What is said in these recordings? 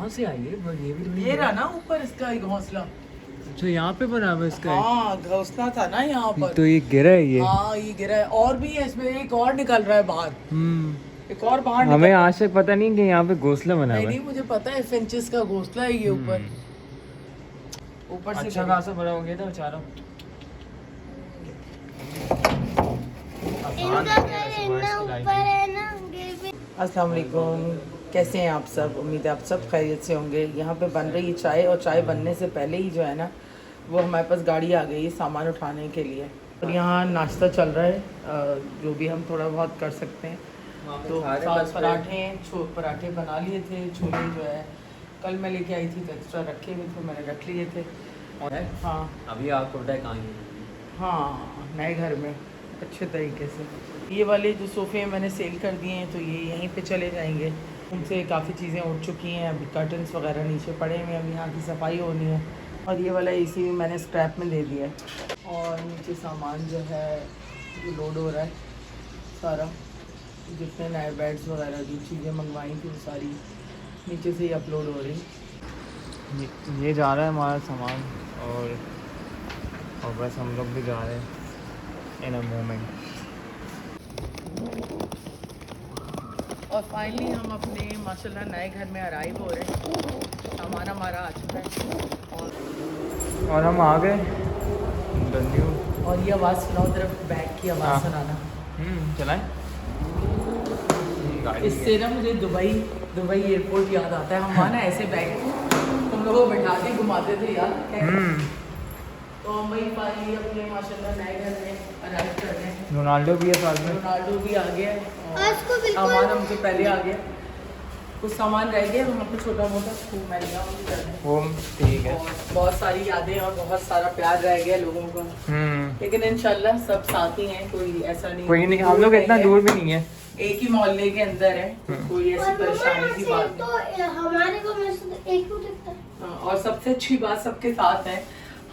कहाँ से आई है? पर ये भी ये रहा ना ऊपर इसका एक घोंसला। अच्छा, यहाँ पे बना हुआ इसका? हाँ घोंसला था ना यहाँ पर। तो ये गिरा है ये? हाँ ये गिरा है और भी है इसमें, एक और निकल रहा है बाहर। एक और बाहर हमें निकल। आज तक पता नहीं कि यहाँ पे घोंसला बना नहीं हुआ है। नहीं मुझे पता है, फिंचेस का घोंसला है ये ऊपर। ऊपर से अच्छा खासा बड़ा हो गया था बेचारा। अस्सलाम वालेकुम, कैसे हैं आप सब? उम्मीद है आप सब खैरियत से होंगे। यहाँ पे बन रही है चाय, और चाय बनने से पहले ही जो है ना वो हमारे पास गाड़ी आ गई है सामान उठाने के लिए। और यहाँ नाश्ता चल रहा है, जो भी हम थोड़ा बहुत कर सकते हैं। तो साथ पराठे बना लिए थे। छोले जो है कल मैं लेके आई थी तो एक्स्ट्रा रखे हुए थे, मैंने रख लिए थे। हाँ अभी आपको पता है कहाँ है? हाँ नए घर में अच्छे तरीके से। ये वाले जो सोफ़े मैंने सेल कर दिए हैं तो ये यहीं पे चले जाएंगे। उनसे काफ़ी चीज़ें उठ चुकी हैं, अभी कर्टन्स वगैरह नीचे पड़े हुए हैं, अभी यहाँ की सफाई होनी है। और ये वाला एसी भी मैंने स्क्रैप में दे दिया है। और नीचे सामान जो है ये लोड हो रहा है सारा। जितने नए बेड्स वगैरह जो चीज़ें मंगवाई थी वो सारी नीचे से ही अपलोड हो रही। ये जा रहा है हमारा सामान, और बस हम लोग भी जा रहे हैं इन अ मोमेंट। और फाइनली हम अपने माशाल्लाह नए घर में अराइव हो रहे हैं। सामान हमारा आ चुका है और हम आ गए न्यू। और ये आवाज़ सुनाओ, तरफ बैग की आवाज़ सुनाना। चलाएं। इससे ना मुझे दुबई एयरपोर्ट याद आता है। हम वहाँ ना ऐसे बैग तुम लोगों को बैठा के घुमाते थे यार। तो हम वही फाइनली अपने माशाल्लाह नए घर में अराइव कर रहे हैं। रोनाल्डो भी है साथ में। रोनाल्डो भी आ गया है और सामान हमसे पहले आ गया। कुछ सामान रह गया वहाँ पे छोटा मोटा, खूब महंगा होम ठीक है। और बहुत सारी यादें और बहुत सारा प्यार रह गया लोगों का। लेकिन इंशाल्लाह सब साथ ही हैं, कोई ऐसा नहीं, कोई नहीं, हम लोग इतना दूर भी नहीं है, एक ही मोहल्ले के अंदर है। तो कोई ऐसी परेशानी की बात नहीं। हमारे को एक ही दिखता है। और सबसे अच्छी बात सबके साथ है।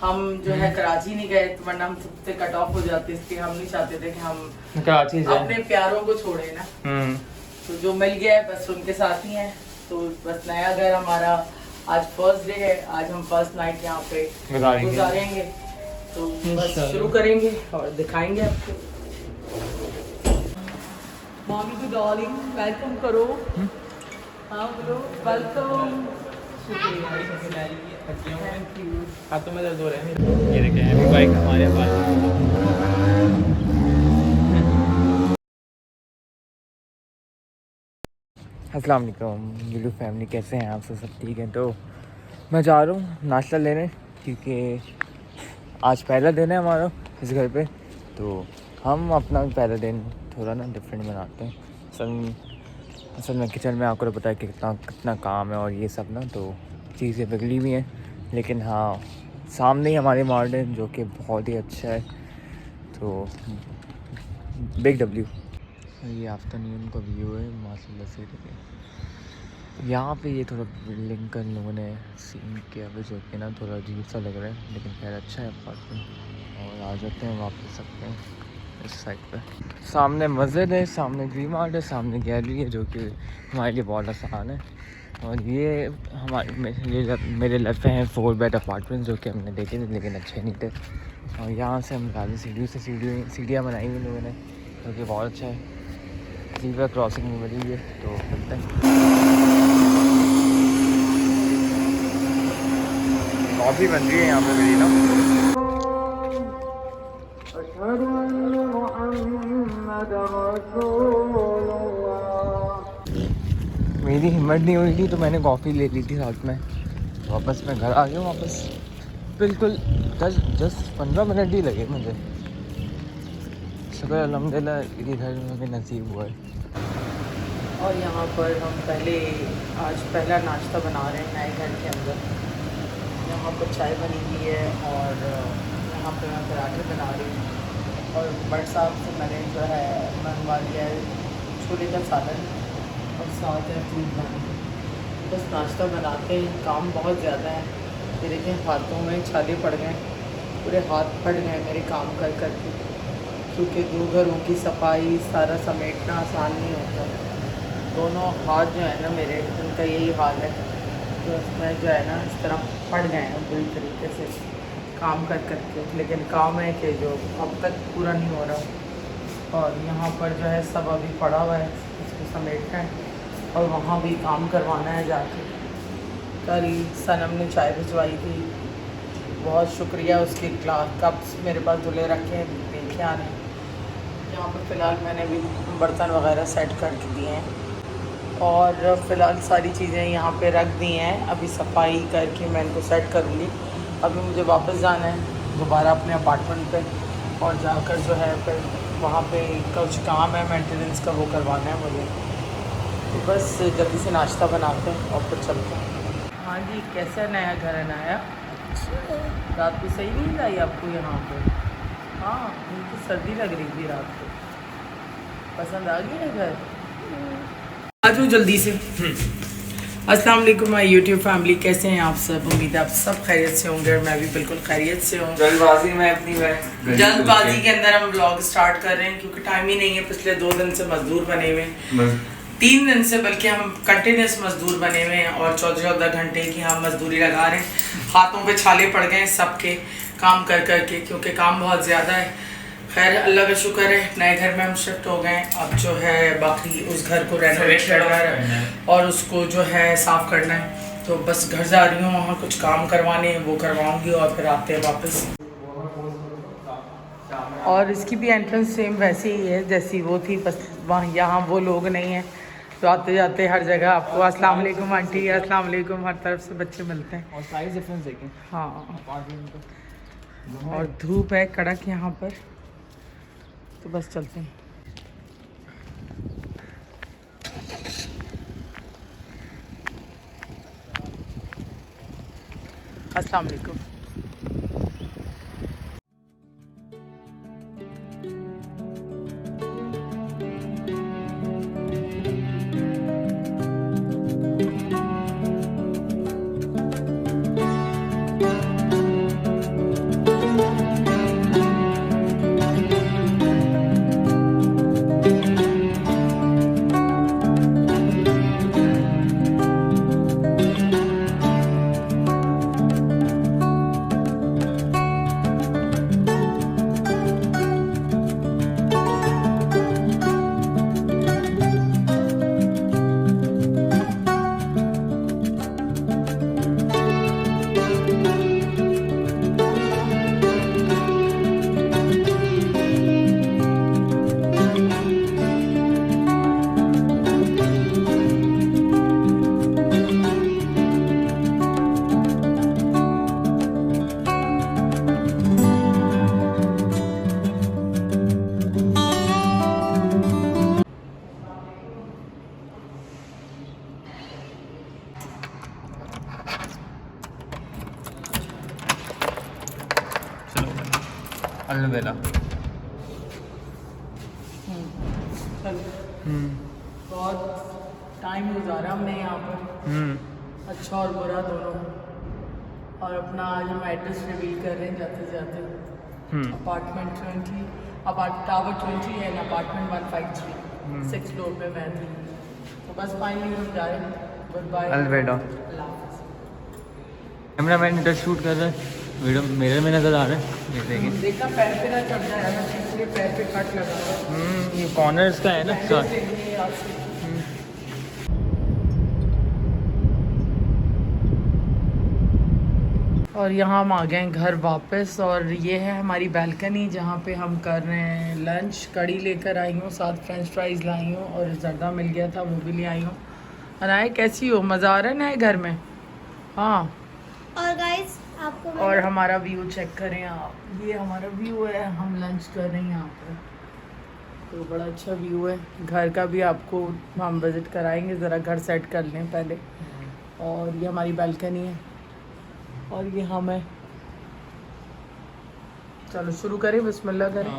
हम जो है कराची नहीं गए तो वरना हम सबसे कट ऑफ हो जाते, इसलिए हम नहीं चाहते थे कि हम कराची जाए, अपने प्यारों को छोड़े ना। तो जो मिल गया है बस उनके साथ ही हैं। तो बस नया घर हमारा, आज फर्स्ट डे है, आज हम फर्स्ट नाइट यहाँ पे गुजारेंगे। तो बस शुरू करेंगे और दिखाएंगे आपको। मॉमी को डार्लिंग वेलकम करो। हाँ बोलो वेलकम। हाथों में दर्द हो रहे हैं। ये देखें अभी बाइक हमारे पास। अस्सलाम वालेकुम गिलू फैमिली, कैसे हैं आप सब ठीक हैं? तो मैं जा रहा हूँ नाश्ता लेने, क्योंकि आज पहला दिन है हमारा इस घर पे। तो हम अपना पहला दिन थोड़ा ना डिफरेंट बनाते हैं। असल में किचन में आपको पता है कि कितना काम है और ये सब ना, तो चीज़ें बिगड़ी हुई हैं। लेकिन हाँ सामने ही हमारे मॉडर्न जो कि बहुत ही अच्छा है, तो बिग डब्ल्यू। ये आफ्टरनून का व्यू है माशाल्लाह से। यहाँ पे ये थोड़ा बिल्डिंग का लोगों ने सीन किया हुआ जो कि ना थोड़ा अजीब सा लग रहा है, लेकिन खैर अच्छा है अपार्टमेंट। और आ जाते हैं वापस सकते हैं इस साइड पे। सामने मस्जिद है, सामने वी मार्ट है, सामने गैलरी है, जो कि हमारे लिए बहुत आसान है। और ये मेरे लेफ्ट हैं 4 बेड अपार्टमेंट जो कि हमने देखे थे लेकिन अच्छे नहीं थे। और यहाँ से हम राजी सीढ़ियाँ बनाई हुई लोगों ने, जो कि बहुत अच्छा है। ज़ीब्रा क्रॉसिंग में बनी हुई है, तो चलते हैं। कॉफ़ी बन रही है यहाँ पे मेरी ना। मेरी हिम्मत नहीं हुई थी तो मैंने कॉफ़ी ले ली थी साथ में। वापस मैं घर आ गया वापस। बिल्कुल 10-15 मिनट ही लगे मुझे। शुक्र अल्हम्दुलिल्लाह ये घर में भी नसीब हुआ है। और यहाँ पर हम आज पहला नाश्ता बना रहे हैं नए घर के अंदर। यहाँ पर चाय बनी हुई है और यहाँ पर मैं पराठे बना रही हूँ। और बट साहब से मैंने जो है मंगवा लिया है छोले का सालन और साथ है फूल पानी। बस नाश्ता बनाते हैं, काम बहुत ज़्यादा है। ये देखें हाथों में छाले पड़ गए, पूरे हाथ फट गए मेरे काम कर कर के, क्योंकि 2 घरों की सफाई सारा समेटना आसान नहीं होता। दोनों हाथ जो है ना मेरे, उनका यही हाल है। तो उसमें जो है ना इस तरह पड़ गए हैं बुरी तरीके से काम कर करके, लेकिन काम है कि जो अब तक पूरा नहीं हो रहा। और यहाँ पर जो है सब अभी पड़ा हुआ है, इसको समेटना है और वहाँ भी काम करवाना है जाके। कल सनम ने चाय भिजवाई थी, बहुत शुक्रिया उसकी। क्लास कप्स मेरे पास धुले रखे हैं, देखे आने। यहाँ पर फ़िलहाल मैंने भी बर्तन वगैरह सेट करके दिए हैं और फ़िलहाल सारी चीज़ें यहाँ पे रख दी हैं। अभी सफाई करके मैं इनको सेट करूँगी। अभी मुझे वापस जाना है दोबारा अपने अपार्टमेंट पे और जाकर जो है फिर वहाँ पे कुछ काम है मेंटेनेंस का, वो करवाना है मुझे। तो बस जल्दी से नाश्ता बनाते हैं और फिर चलते हैं। हाँ जी, कैसा नया घर है? नया रात को सही नींद आई आपको यहाँ पे? हाँ, मुझे सर्दी लग रही थी रात को। पसंद आ गया है घर? आ जाओ जल्दी से। अस्सलाम वालेकुम माय यूट्यूब फैमिली, कैसे हैं आप सब? उम्मीद है आप सब खैरियत से होंगे और मैं भी बिल्कुल खैरियत से हूँ। जल्दबाजी में अपनी जल्दबाजी के अंदर हम व्लॉग स्टार्ट कर रहे हैं क्योंकि टाइम ही नहीं है। पिछले 2 दिन से मजदूर बने हुए हैं, 3 दिन से बल्कि हम कंटिन्यूस मजदूर बने हुए हैं और 14-14 घंटे की हम मजदूरी लगा रहे हैं। हाथों पे छाले पड़ गए हैं सबके काम कर कर के, क्योंकि काम बहुत ज़्यादा है। खैर अल्लाह का शुक्र है, नए घर में हम शिफ्ट हो गए। अब जो है बाकी उस घर को रेनोवेट करना है और उसको जो है साफ़ करना है। तो बस घर जा रही हूँ, वहाँ कुछ काम करवाने हैं, वो करवाऊँगी और फिर आते हैं वापस। और इसकी भी एंट्रेंस सेम वैसे ही है जैसी वो थी, बस वहाँ यहाँ वो लोग नहीं हैं। तो आते जाते हर जगह आपको अस्सलाम वालेकुम आंटी, अस्सलाम वालेकुम, हर तरफ से बच्चे मिलते हैं। और साइज डिफरेंस देखें। हाँ, और धूप है कड़क यहाँ पर, तो बस चलते हैं। अस्सलाम वालेकुम। अलविदा। बहुत टाइम गुजारा हमने यहाँ पर, अच्छा और बुरा दोनों। और अपना आज हम एड्रेस रिवील कर रहे हैं जाते जाते। Apartment 20, tower 20 and apartment 153, 6 floor पे मैं थी। तो बस फाइनली हम जा रहे हैं। गुड बाय, अलविदा। कैमरा मैन इधर शूट कर रहा है, वीडियो मिरर में नज़र आ रहा है। ये देखिए, देखना पैर पे ना चढ़ जाए ना, इसलिए पैर पे कट लगा हुआ है। ये कॉर्नर्स का है ना इसका। और यहाँ हम आ गए हैं घर वापस और ये है हमारी बैल्कनी जहाँ पे हम कर रहे हैं लंच। कड़ी लेकर आई हूँ, साथ फ्रेंच फ्राइज़ लाई हूँ और जर्दा मिल गया था वो भी ले आई हूँ। अनाया कैसी हो? मज़ा आ रहा है नए घर में? हाँ। और गाइस आपको और हमारा व्यू चेक करें आप, ये हमारा व्यू है, हम लंच कर रहे हैं यहाँ पर। तो बड़ा अच्छा व्यू है घर का भी, आपको हम विज़िट कराएंगे। ज़रा घर सेट कर लें पहले। और ये हमारी बैल्कनी है और ये हम है। चलो शुरू करें, बिस्मिल्लाह करें।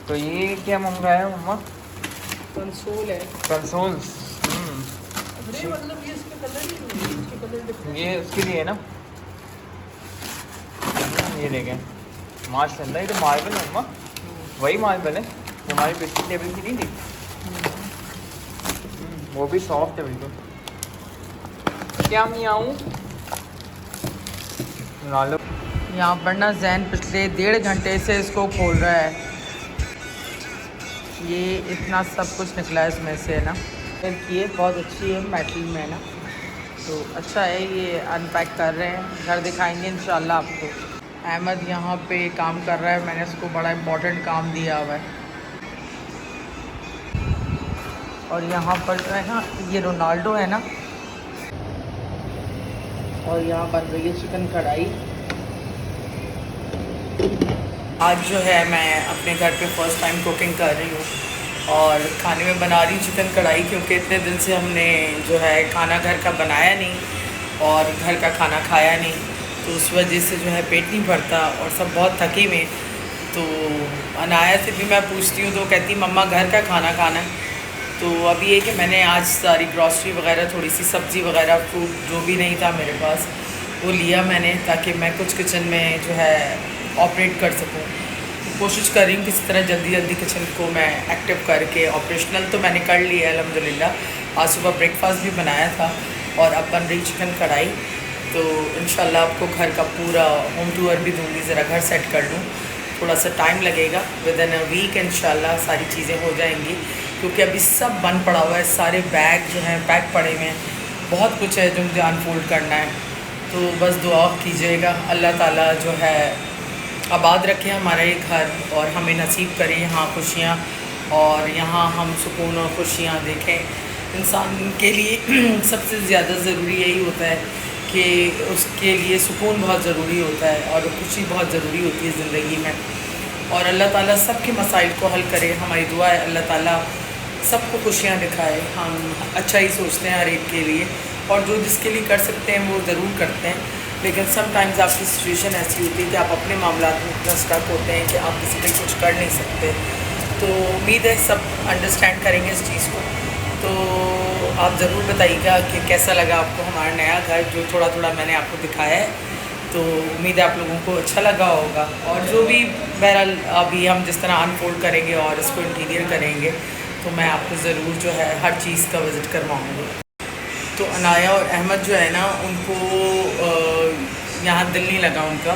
तो ये क्या मंगाया मम्मा? कंसोल है, कंसोल्स। अरे मतलब ये इसके कलर ही नहीं है, इसके कलर डिफरेंट। ये उसके लिए है ना, ये देखें माशाल्लाह, ये तो मार्बल है मम्मा, वही मार्बल है जो हमारी पिछली टेबल की नहीं थी। वो भी सॉफ्ट है बिल्कुल। क्या मियाऊं रोनाल्डो। यहाँ पर ना जैन पिछले 1.5 घंटे से इसको खोल रहा है। ये इतना सब कुछ निकला है इसमें से ना। ये बहुत अच्छी है, मेटल में ना, तो अच्छा है। ये अनपैक कर रहे हैं, घर दिखाएंगे इंशाल्लाह आपको। अहमद यहाँ पे काम कर रहा है, मैंने इसको बड़ा इम्पोर्टेंट काम दिया हुआ है। और यहाँ पर जो है ना, ये रोनाल्डो है ना, और यहाँ बन रही है चिकन कढ़ाई। आज जो है मैं अपने घर पे फर्स्ट टाइम कुकिंग कर रही हूँ और खाने में बना रही हूँ चिकन कढ़ाई, क्योंकि इतने दिन से हमने जो है खाना घर का बनाया नहीं और घर का खाना खाया नहीं, तो उस वजह से जो है पेट नहीं भरता और सब बहुत थके हुए। तो अनाया से भी मैं पूछती हूँ तो कहती मम्मा घर का खाना खाना है। तो अभी ये कि मैंने आज सारी ग्रॉसरी वगैरह, थोड़ी सी सब्ज़ी वगैरह, फ्रूट जो भी नहीं था मेरे पास वो लिया मैंने, ताकि मैं कुछ किचन में जो है ऑपरेट कर सकूं। कोशिश कर रही हूँ किसी तरह जल्दी जल्दी किचन को मैं एक्टिव करके ऑपरेशनल तो मैंने कर लिया है अल्हम्दुलिल्लाह। आज सुबह ब्रेकफास्ट भी बनाया था और अब बन रही चिकन कढ़ाई। तो इंशाल्लाह आपको घर का पूरा होम टूर भी दूँगी, ज़रा घर सेट कर लूँ, थोड़ा सा टाइम लगेगा। विद इन अ वीक इंशाल्लाह सारी चीज़ें हो जाएंगी, क्योंकि अभी सब बंद पड़ा हुआ है, सारे बैग जो हैं पैक पड़े हुए हैं, बहुत कुछ है जो मुझे अनफोल्ड करना है। तो बस दुआ कीजिएगा अल्लाह ताला जो है आबाद रखे हमारा ये घर और हमें नसीब करे यहाँ खुशियाँ, और यहाँ हम सुकून और खुशियाँ देखें। इंसान के लिए सबसे ज़्यादा ज़रूरी यही होता है कि उसके लिए सुकून बहुत ज़रूरी होता है और खुशी बहुत ज़रूरी होती है ज़िंदगी में। और अल्लाह ताला सबके मसाइल को हल करे, हमारी दुआ है अल्लाह ताला सबको खुशियाँ दिखाए। हम अच्छा ही सोचते हैं हर एक के लिए, और जो जिसके लिए कर सकते हैं वो ज़रूर करते हैं, लेकिन समटाइम्स आपकी सिचुएशन ऐसी होती है कि आप अपने मामलात में इतना स्टक होते हैं कि आप किसी पे कुछ कर नहीं सकते। तो उम्मीद है सब अंडरस्टैंड करेंगे इस चीज़ को। तो आप ज़रूर बताइएगा कि कैसा लगा आपको हमारा नया घर, जो थोड़ा थोड़ा मैंने आपको दिखाया है। तो उम्मीद है आप लोगों को अच्छा लगा होगा, और जो भी बहरहाल अभी हम जिस तरह अनफोल्ड करेंगे और इसको इंटीरियर करेंगे, तो मैं आपको ज़रूर जो है हर चीज़ का विज़िट करवाऊँगी। तो अनाया और अहमद जो है ना, उनको यहाँ दिल नहीं लगा उनका,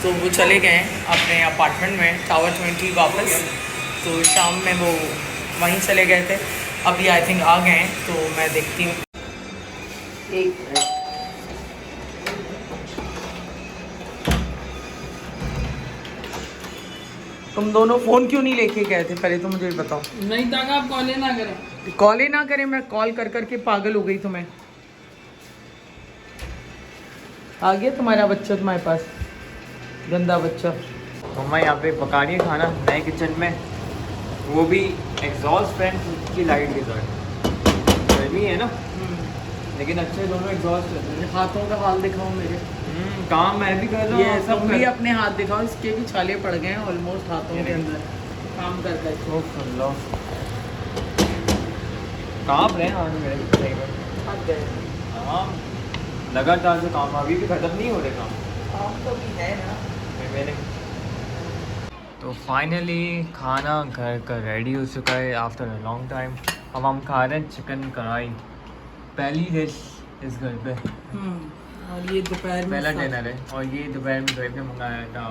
तो वो चले गए अपने अपार्टमेंट में टावर 20 वापस। तो शाम में वो वहीं चले गए थे, अभी आई थिंक आ गए हैं, तो मैं देखती हूँ। एक तुम दोनों फ़ोन क्यों नहीं लेके गए थे, पहले तो मुझे बताओ। नहीं था आप कॉल ना करें। कॉल ही ना करें, मैं कॉल कर करके पागल हो गई। तुम्हें आ गया तुम्हारा बच्चा तुम्हारे पास, गंदा बच्चा। मम्मा यहाँ पे पका रही है खाना नए किचन में, वो भी एग्जॉस्ट फैन की लाइट के साथ। गर्मी है ना, लेकिन अच्छे दोनों एग्जॉस्ट है। हाथों का हाल दिखाओ मेरे। काम मैं भी कर रहा ये हूँ, सब भी अपने हाथ दिखाओ, इसके भी छाले पड़ गए हैं ऑलमोस्ट हाथों के अंदर काम कर कर। काम रहे हैं आज मेरे सही में। थक गए। हाँ, लगातार से काम अभी भी ख़त्म नहीं हो रहे काम। काम तो भी है ना। मैंने तो फाइनली खाना घर का रेडी हो चुका है आफ्टर अ लॉन्ग टाइम। अब हम खा रहे हैं चिकन कढ़ाई, पहली डिश इस घर पे, और ये दोपहर में पहला डिनर है। और ये दोपहर में घर पे मंगाया था,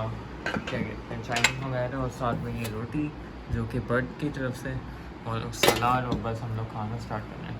क्या कहते हैं, चाइनीज मंगाया था, और साथ में ये रोटी जो कि बर्ड की तरफ से, और सलाद, और बस हम लोग खाना स्टार्ट कर रहे हैं।